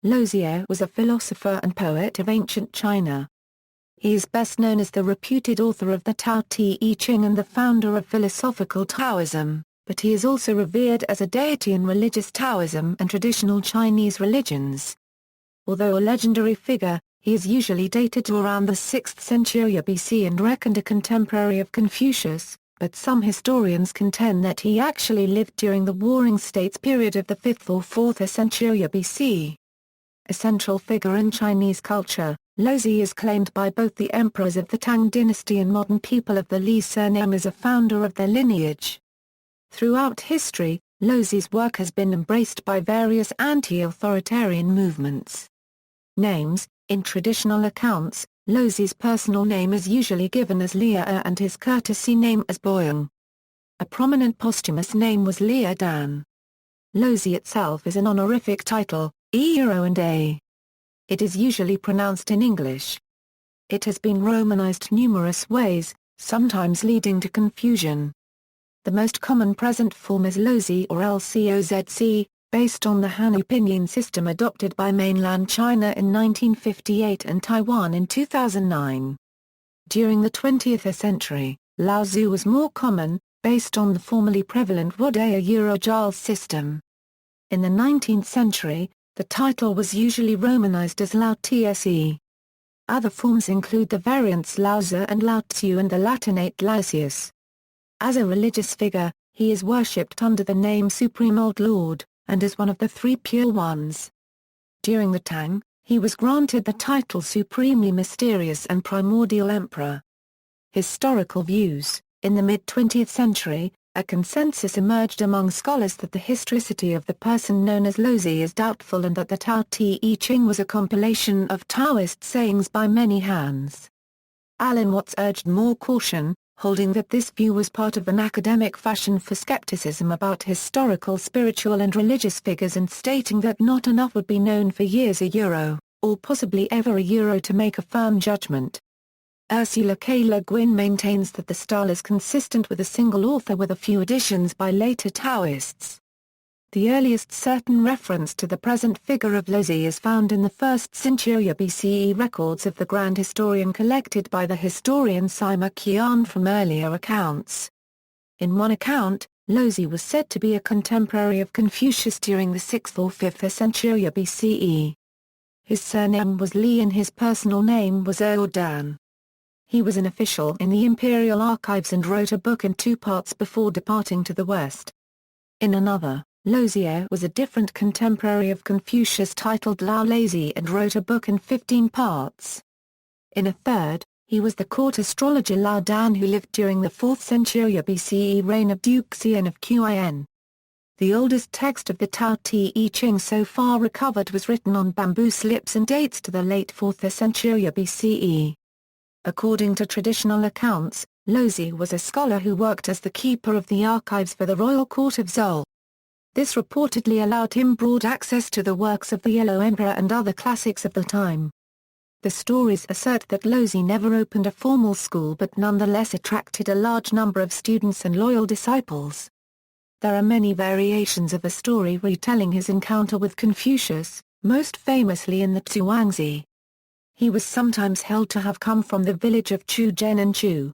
Laozi was a philosopher and poet of ancient China. He is best known as the reputed author of the Tao Te Ching and the founder of philosophical Taoism, but he is also revered as a deity in religious Taoism and traditional Chinese religions. Although a legendary figure, he is usually dated to around the 6th century BC and reckoned a contemporary of Confucius, but some historians contend that he actually lived during the Warring States period of the 5th or 4th century BC. A central figure in Chinese culture, Laozi is claimed by both the emperors of the Tang dynasty and modern people of the Li surname as a founder of their lineage. Throughout history, Laozi's work has been embraced by various anti-authoritarian movements. Names: in traditional accounts, Laozi's personal name is usually given as Lia and his courtesy name as Boyang. A prominent posthumous name was Lia Dan. Laozi itself is an honorific title, and A. It is usually pronounced in English. It has been romanized numerous ways, sometimes leading to confusion. The most common present form is Laozi or Lcozc, based on the Hanyu pinyin system adopted by mainland China in 1958 and Taiwan in 2009. During the 20th century, Lao-Tzu was more common, based on the formerly prevalent Wodaya system. In the 19th century, the title was usually romanized as Lao-Tse. Other forms include the variants Lao-tze and Lao-Tsu and the Latinate Laozius. As a religious figure, he is worshipped under the name Supreme Old Lord, and is one of the Three Pure Ones. During the Tang, he was granted the title Supremely Mysterious and Primordial Emperor. Historical views: in the mid-20th century, a consensus emerged among scholars that the historicity of the person known as Laozi is doubtful and that the Tao Te Ching was a compilation of Taoist sayings by many hands. Alan Watts urged more caution, holding that this view was part of an academic fashion for skepticism about historical spiritual and religious figures and stating that not enough would be known for years or possibly ever to make a firm judgment. Ursula K. Le Guin maintains that the style is consistent with a single author with a few additions by later Taoists. The earliest certain reference to the present figure of Laozi is found in the 1st century BCE records of the Grand Historian collected by the historian Sima Qian from earlier accounts. In one account, Laozi was said to be a contemporary of Confucius during the 6th or 5th century BCE. His surname was Li and his personal name was Dan. He was an official in the imperial archives and wrote a book in 2 parts before departing to the west. In another, Laozi was a different contemporary of Confucius titled Lao-Tzu and wrote a book in 15 parts. In a third, he was the court astrologer Lao Dan who lived during the 4th century BCE reign of Duke Xian of Qin. The oldest text of the Tao Te Ching so far recovered was written on bamboo slips and dates to the late 4th century BCE. According to traditional accounts, Laozi was a scholar who worked as the keeper of the archives for the royal court of Zhou. This reportedly allowed him broad access to the works of the Yellow Emperor and other classics of the time. The stories assert that Laozi never opened a formal school but nonetheless attracted a large number of students and loyal disciples. There are many variations of the story retelling his encounter with Confucius, most famously in the Zhuangzi. He was sometimes held to have come from the village of Chu Zhen and Chu.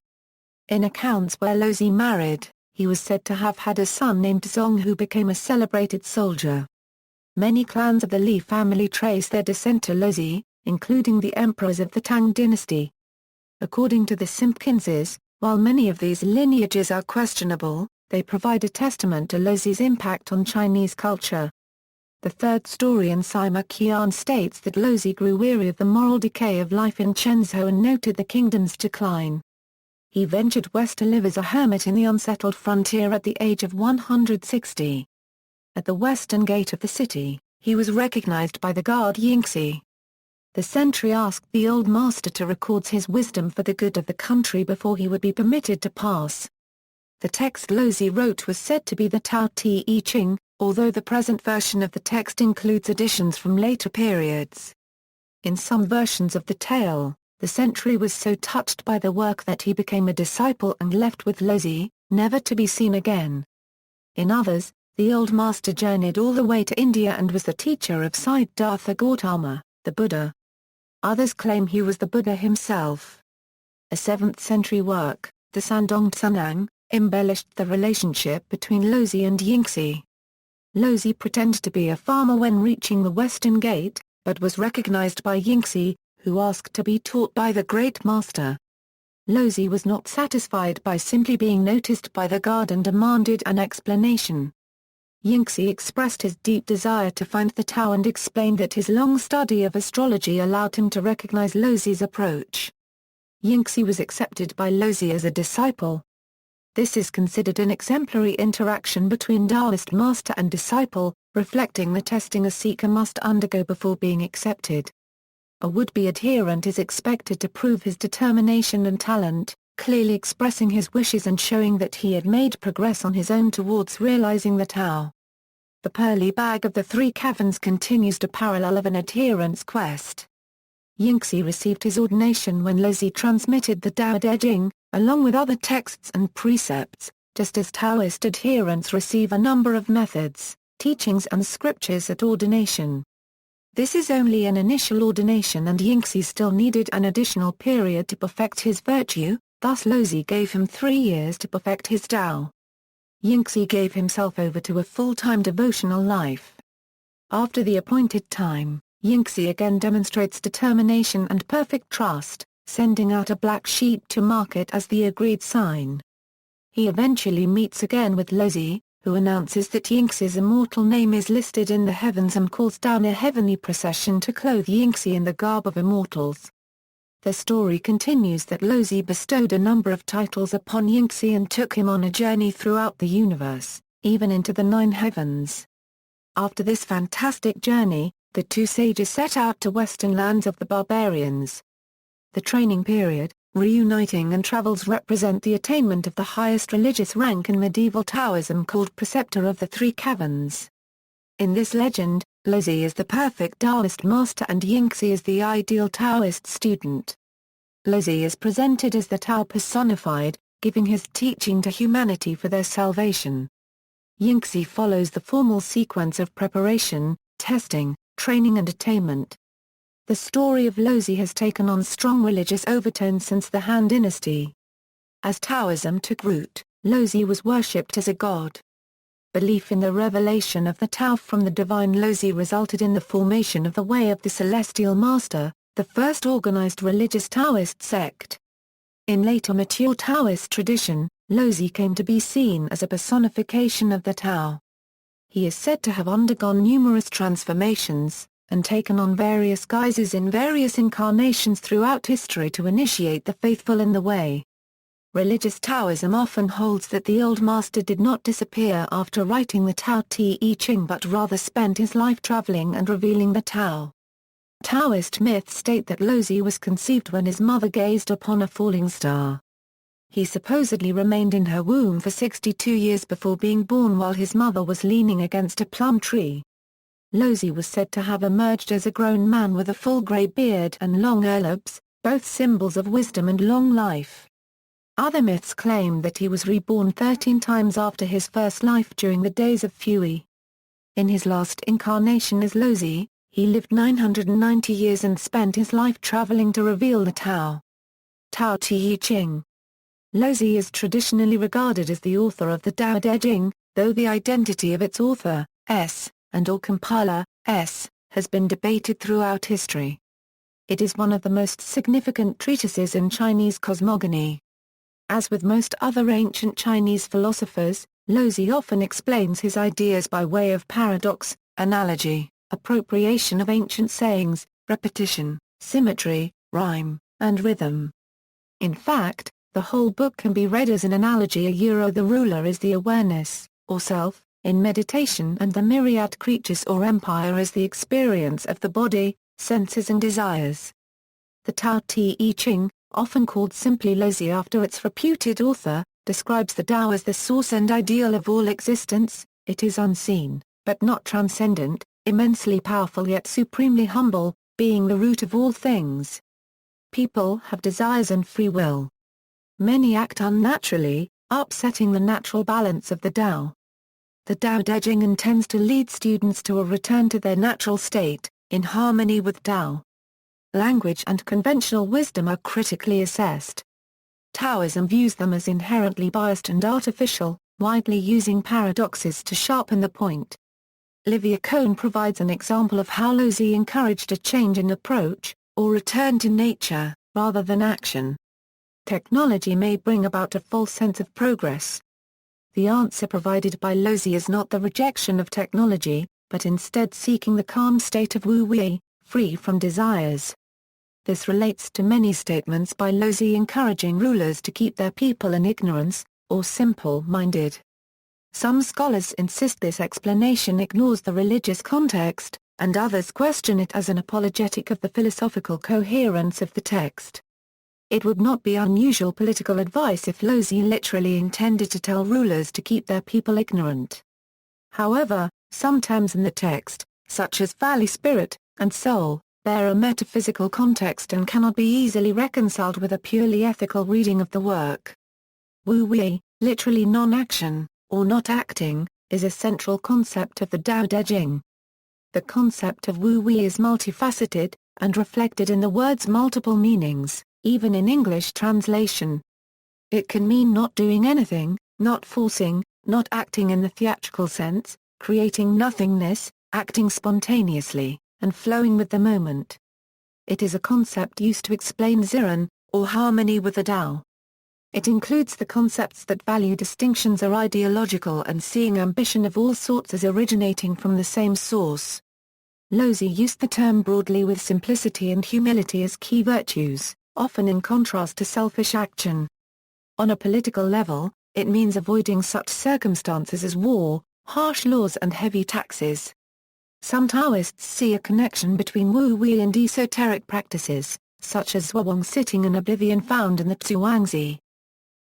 In accounts where Laozi married, he was said to have had a son named Zong who became a celebrated soldier. Many clans of the Li family trace their descent to Laozi, including the emperors of the Tang dynasty. According to the Simpkinses, while many of these lineages are questionable, they provide a testament to Laozi's impact on Chinese culture. The third story in Sima Qian states that Laozi grew weary of the moral decay of life in Chenzhou and noted the kingdom's decline. He ventured west to live as a hermit in the unsettled frontier at the age of 160. At the western gate of the city, he was recognized by the guard Yingxi. The sentry asked the old master to record his wisdom for the good of the country before he would be permitted to pass. The text Laozi wrote was said to be the Tao Te Ching, although the present version of the text includes additions from later periods. In some versions of the tale, the sentry was so touched by the work that he became a disciple and left with Laozi, never to be seen again. In others, The old master journeyed all the way to India and was the teacher of Siddhartha Gautama, the Buddha. Others claim he was the Buddha himself. A 7th-century work, the Sandong Tsunang, embellished the relationship between Laozi and Yingxi. Laozi pretended to be a farmer when reaching the Western Gate, but was recognized by Yingxi, who asked to be taught by the great master. Laozi was not satisfied by simply being noticed by the guard and demanded an explanation. Yingxi expressed his deep desire to find the Tao and explained that his long study of astrology allowed him to recognize Laozi's approach. Yingxi was accepted by Laozi as a disciple. This is considered an exemplary interaction between Taoist master and disciple, reflecting the testing a seeker must undergo before being accepted. A would-be adherent is expected to prove his determination and talent, clearly expressing his wishes and showing that he had made progress on his own towards realizing the Tao. The pearly bag of the three caverns continues to parallel of an adherent's quest. Yingxi received his ordination when Laozi transmitted the Tao Te Ching, along with other texts and precepts, just as Taoist adherents receive a number of methods, teachings and scriptures at ordination. This is only an initial ordination and Yingxi still needed an additional period to perfect his virtue, thus Laozi gave him 3 years to perfect his Tao. Yingxi gave himself over to a full-time devotional life. After the appointed time, Yingxi again demonstrates determination and perfect trust, sending out a black sheep to mark it as the agreed sign. He eventually meets again with Laozi, who announces that Yingxi's immortal name is listed in the heavens and calls down a heavenly procession to clothe Yingxi in the garb of immortals. The story continues that Laozi bestowed a number of titles upon Yingxi and took him on a journey throughout the universe, even into the 9 heavens. After this fantastic journey, the two sages set out to western lands of the barbarians. The training period, reuniting and travels represent the attainment of the highest religious rank in medieval Taoism called Preceptor of the Three Caverns. In this legend, Laozi is the perfect Taoist master and Yingxi is the ideal Taoist student. Laozi is presented as the Tao personified, giving his teaching to humanity for their salvation. Yingxi follows the formal sequence of preparation, testing, training and attainment. The story of Laozi has taken on strong religious overtones since the Han Dynasty. As Taoism took root, Laozi was worshipped as a god. Belief in the revelation of the Tao from the divine Laozi resulted in the formation of the Way of the Celestial Master, the first organized religious Taoist sect. In later mature Taoist tradition, Laozi came to be seen as a personification of the Tao. He is said to have undergone numerous transformations, and taken on various guises in various incarnations throughout history to initiate the faithful in the way. Religious Taoism often holds that the old master did not disappear after writing the Tao Te Ching but rather spent his life traveling and revealing the Tao. Taoist myths state that Laozi was conceived when his mother gazed upon a falling star. He supposedly remained in her womb for 62 years before being born while his mother was leaning against a plum tree. Laozi was said to have emerged as a grown man with a full grey beard and long earlobes, both symbols of wisdom and long life. Other myths claim that he was reborn 13 times after his first life during the days of Fui. In his last incarnation as Laozi, he lived 990 years and spent his life traveling to reveal the Tao. Tao Te Ching. Laozi is traditionally regarded as the author of the Tao Te Ching, though the identity of its author, and/or compiler, has been debated throughout history. It is one of the most significant treatises in Chinese cosmogony. As with most other ancient Chinese philosophers, Laozi often explains his ideas by way of paradox, analogy, appropriation of ancient sayings, repetition, symmetry, rhyme, and rhythm. In fact, the whole book can be read as an analogy. The ruler is the awareness, or self, in meditation, and the myriad creatures or empire is the experience of the body, senses and desires. The Tao Te Ching, often called simply Laozi after its reputed author, describes the Tao as the source and ideal of all existence. It is unseen, but not transcendent, immensely powerful yet supremely humble, being the root of all things. People have desires and free will. Many act unnaturally, upsetting the natural balance of the Tao. The Tao Te Ching intends to lead students to a return to their natural state, in harmony with Tao. Language and conventional wisdom are critically assessed. Taoism views them as inherently biased and artificial, widely using paradoxes to sharpen the point. Livia Cohn provides an example of how Laozi encouraged a change in approach, or return to nature, rather than action. Technology may bring about a false sense of progress. The answer provided by Laozi is not the rejection of technology, but instead seeking the calm state of wu-wei, free from desires. This relates to many statements by Laozi encouraging rulers to keep their people in ignorance, or simple-minded. Some scholars insist this explanation ignores the religious context, and others question it as an apologetic of the philosophical coherence of the text. It would not be unusual political advice if Laozi literally intended to tell rulers to keep their people ignorant. However, some terms in the text, such as valley spirit and soul, bear a metaphysical context and cannot be easily reconciled with a purely ethical reading of the work. Wu-wei, literally non-action, or not acting, is a central concept of the Tao Te Ching. The concept of wu-wei is multifaceted, and reflected in the word's multiple meanings, even in English translation. It can mean not doing anything, not forcing, not acting in the theatrical sense, creating nothingness, acting spontaneously, and flowing with the moment. It is a concept used to explain ziran, or harmony with the Tao. It includes the concepts that value distinctions are ideological and seeing ambition of all sorts as originating from the same source. Laozi used the term broadly with simplicity and humility as key virtues, often in contrast to selfish action. On a political level, it means avoiding such circumstances as war, harsh laws and heavy taxes. Some Taoists see a connection between wu-wei and esoteric practices, such as zhuang sitting in oblivion found in the Zhuangzi.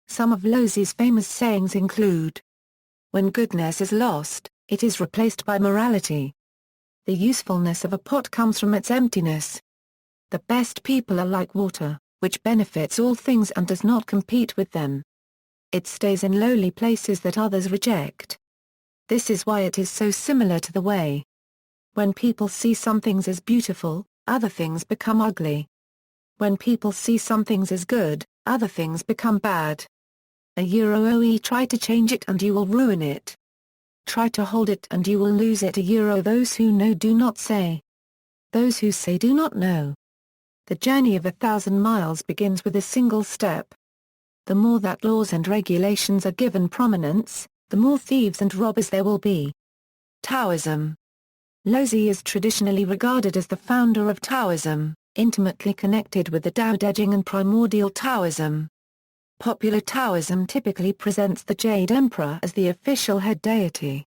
Some of Laozi's famous sayings include, "When goodness is lost, it is replaced by morality. The usefulness of a pot comes from its emptiness. The best people are like water, which benefits all things and does not compete with them. It stays in lowly places that others reject. This is why it is so similar to the way. When people see some things as beautiful, other things become ugly. When people see some things as good, other things become bad. Try to change it and you will ruin it. Try to hold it and you will lose it. Those who know do not say. Those who say do not know. The journey of 1,000 miles begins with a single step. The more that laws and regulations are given prominence, the more thieves and robbers there will be." Taoism. Laozi is traditionally regarded as the founder of Taoism, intimately connected with the Tao Te Ching and primordial Taoism. Popular Taoism typically presents the Jade Emperor as the official head deity.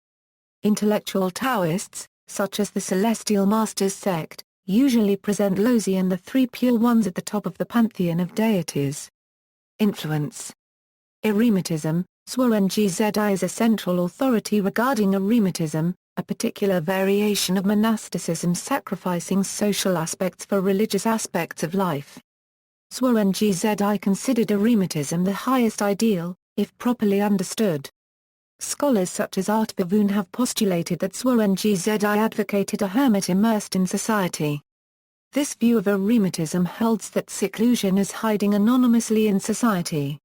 Intellectual Taoists, such as the Celestial Masters sect, usually present Laozi and the Three Pure Ones at the top of the pantheon of deities. Influence. Eremitism. Zhuangzi is a central authority regarding eremitism, a particular variation of monasticism sacrificing social aspects for religious aspects of life. Zhuangzi considered eremitism the highest ideal, if properly understood. Scholars such as Art Vivun have postulated that Zhuangzi advocated a hermit immersed in society. This view of eremitism holds that seclusion is hiding anonymously in society.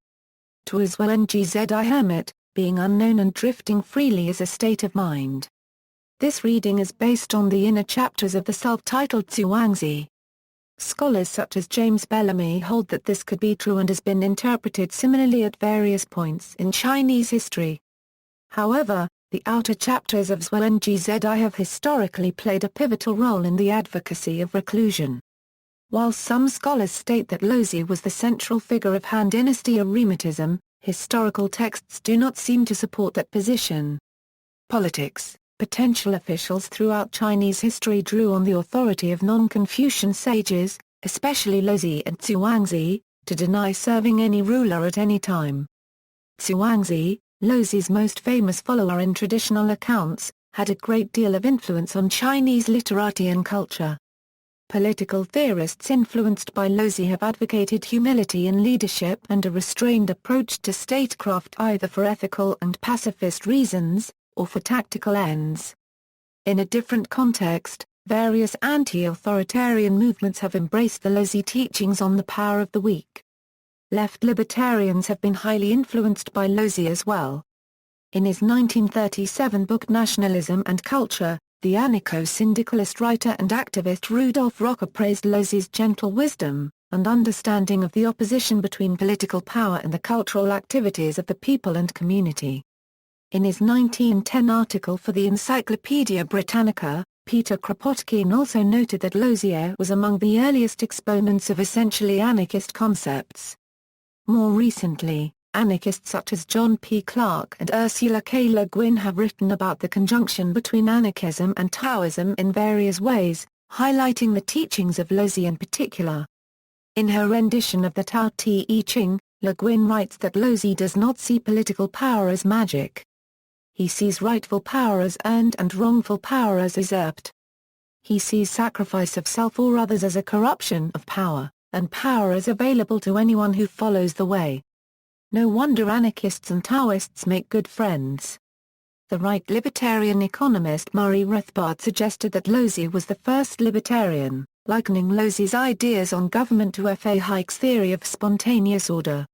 To a Zhuangzi hermit, being unknown and drifting freely is a state of mind. This reading is based on the inner chapters of the self-titled Zhuangzi. Scholars such as James Bellamy hold that this could be true and has been interpreted similarly at various points in Chinese history. However, the outer chapters of Zhuangzi have historically played a pivotal role in the advocacy of reclusion. While some scholars state that Laozi was the central figure of Han Dynasty eremitism, historical texts do not seem to support that position. Politics. Potential officials throughout Chinese history drew on the authority of non-Confucian sages, especially Laozi and Zhuangzi, to deny serving any ruler at any time. Zhuangzi, Laozi's most famous follower in traditional accounts, had a great deal of influence on Chinese literati and culture. Political theorists influenced by Laozi have advocated humility in leadership and a restrained approach to statecraft either for ethical and pacifist reasons, or for tactical ends. In a different context, various anti-authoritarian movements have embraced the Laozi teachings on the power of the weak. Left libertarians have been highly influenced by Laozi as well. In his 1937 book Nationalism and Culture, the anarcho-syndicalist writer and activist Rudolf Rocker praised Laozi's gentle wisdom and understanding of the opposition between political power and the cultural activities of the people and community. In his 1910 article for the Encyclopaedia Britannica, Peter Kropotkin also noted that Laozi was among the earliest exponents of essentially anarchist concepts. More recently, anarchists such as John P. Clarke and Ursula K. Le Guin have written about the conjunction between anarchism and Taoism in various ways, highlighting the teachings of Laozi in particular. In her rendition of the Tao Te Ching, Le Guin writes that Laozi does not see political power as magic. He sees rightful power as earned and wrongful power as usurped. He sees sacrifice of self or others as a corruption of power, and power as available to anyone who follows the way. No wonder anarchists and Taoists make good friends. The right libertarian economist Murray Rothbard suggested that Laozi was the first libertarian, likening Laozi's ideas on government to F. A. Hayek's theory of spontaneous order.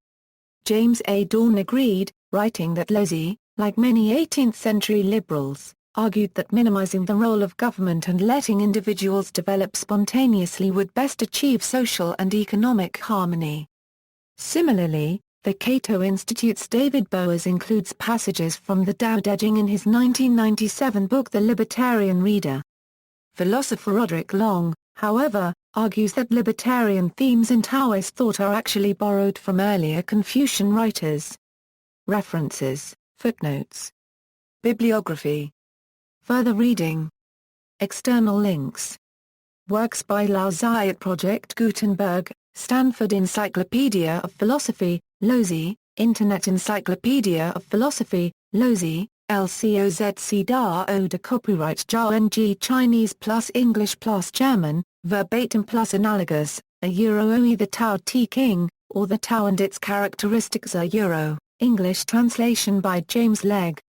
James A. Dorn agreed, writing that Laozi, like many 18th-century liberals, argued that minimizing the role of government and letting individuals develop spontaneously would best achieve social and economic harmony. Similarly, the Cato Institute's David Boas includes passages from the Tao Te Ching in his 1997 book The Libertarian Reader. Philosopher Roderick Long, however, argues that libertarian themes in Taoist thought are actually borrowed from earlier Confucian writers. References, footnotes. Bibliography. Further reading. External links. Works by Laozi at Project Gutenberg, Stanford Encyclopedia of Philosophy, Laozi, Internet Encyclopedia of Philosophy, Laozi, LCOZC Da Oda Copyright Zhao Chinese plus English plus German, verbatim plus analogous, OE The Tao Te Ching, or The Tao and Its Characteristics Euro, English translation by James Legg.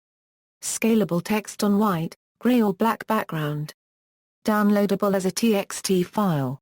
Scalable text on white, gray or black background. Downloadable as a TXT file.